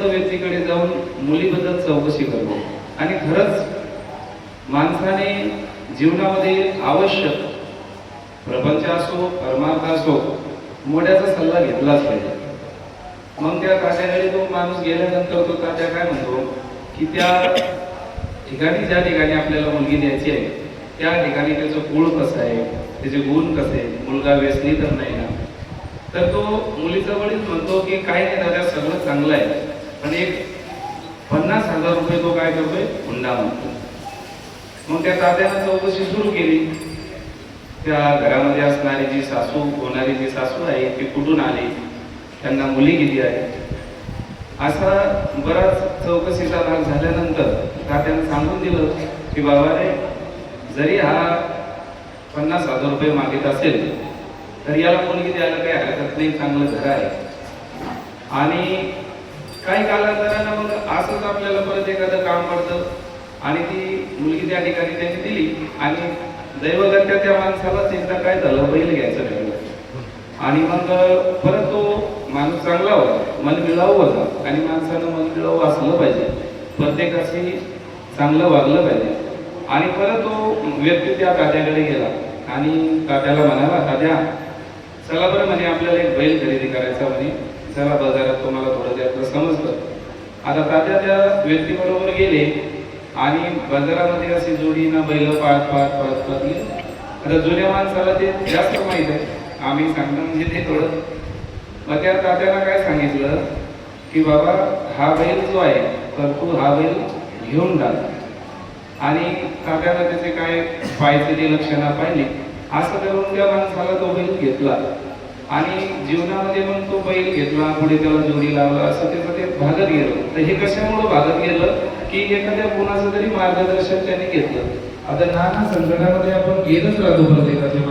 वयोवृद्ध व्यक्तीकडे जाऊन मुलीबद्दल चौकशी करतो आणि खरंच माणसाने जीवनामध्ये आवश्यक प्रपंच असो परमार्थ असो मोठ्याचा सल्ला घेतलाच पाहिजे. मग त्या तात्याकडे तो माणूस गेल्यानंतर तो तात्या काय म्हणतो की त्या ठिकाणी ज्या ठिकाणी आपल्याला मुलगी द्यायची आहे त्या ठिकाणी त्याचं कुळ कसं आहे, त्याचे गुण कसे, मुलगा व्यसनी तर नाही ना. तर तो मुलीचा वडील म्हणतो की काय नाही दादा, सगळं चांगलं आहे, पण एक 50,000 रुपये तो काय करतोय, हुंडा म्हणतो. मग त्या तात्यानं चौकशी सुरू केली. त्या घरामध्ये असणारी जी सासू, होणारी जी सासू आहे ती कुठून आली, त्यांना मुली किती आहे, असा बराच चौकशीचा भाग झाल्यानंतर तात्यानं सांगून दिलं की बाबा रे, जरी हा 50,000 रुपये मागित असेल तर याला मुलगी द्यायला काही हरकत नाही, चांगलं घर आहे. आणि काही कालांतरानं मग असंच आपल्याला परत एखादं काम पडतं आणि ती मुलगी त्या ठिकाणी त्यांनी दिली आणि दैवगत्या त्या माणसालाच एकदा काय झालं, बैल घ्यायचं ठरलं आणि मग परत तो माणूस चांगला होता, मन मिळावू होता आणि माणसानं मन मिळावू असलं पाहिजे, प्रत्येकाशी चांगलं वागलं पाहिजे. आणि परत तो व्यक्ती त्या तात्याकडे गेला आणि तात्याला म्हणाला, तात्या चला बरं म्हणे, आपल्याला एक बैल खरेदी करायचा म्हणे, चला बाजारात, तुम्हाला थोडं त्यातलं समजतं. आता तात्या त्या व्यक्तीबरोबर गेले आणि बाजारामध्ये अशी जोडी ना बैल पाळत गेले. आता जुन्या माणसाला ते जास्त माहीत आहे, आम्ही सांगणं म्हणजे ते थोडं. मग त्या तात्याला काय सांगितलं की बाबा हा बैल जो आहे तर तू हा बैल घेऊन टाक. आणि तात्याला त्याचे काय पाहायचे ती लक्षणं पाहिली. असं करून त्या माणसाला तो बैल घेतला आणि जीवनामध्ये मग तो बैल घेतला, पुढे त्याला जोडी लावला, असं त्याचं ते भागत गेलं. तर हे कशामुळं भागत गेलं की एखाद्या कोणाचं तरी मार्गदर्शन त्याने घेतलं. आता नाना संकटामध्ये आपण गेलच राहतो प्रत्येकाच्या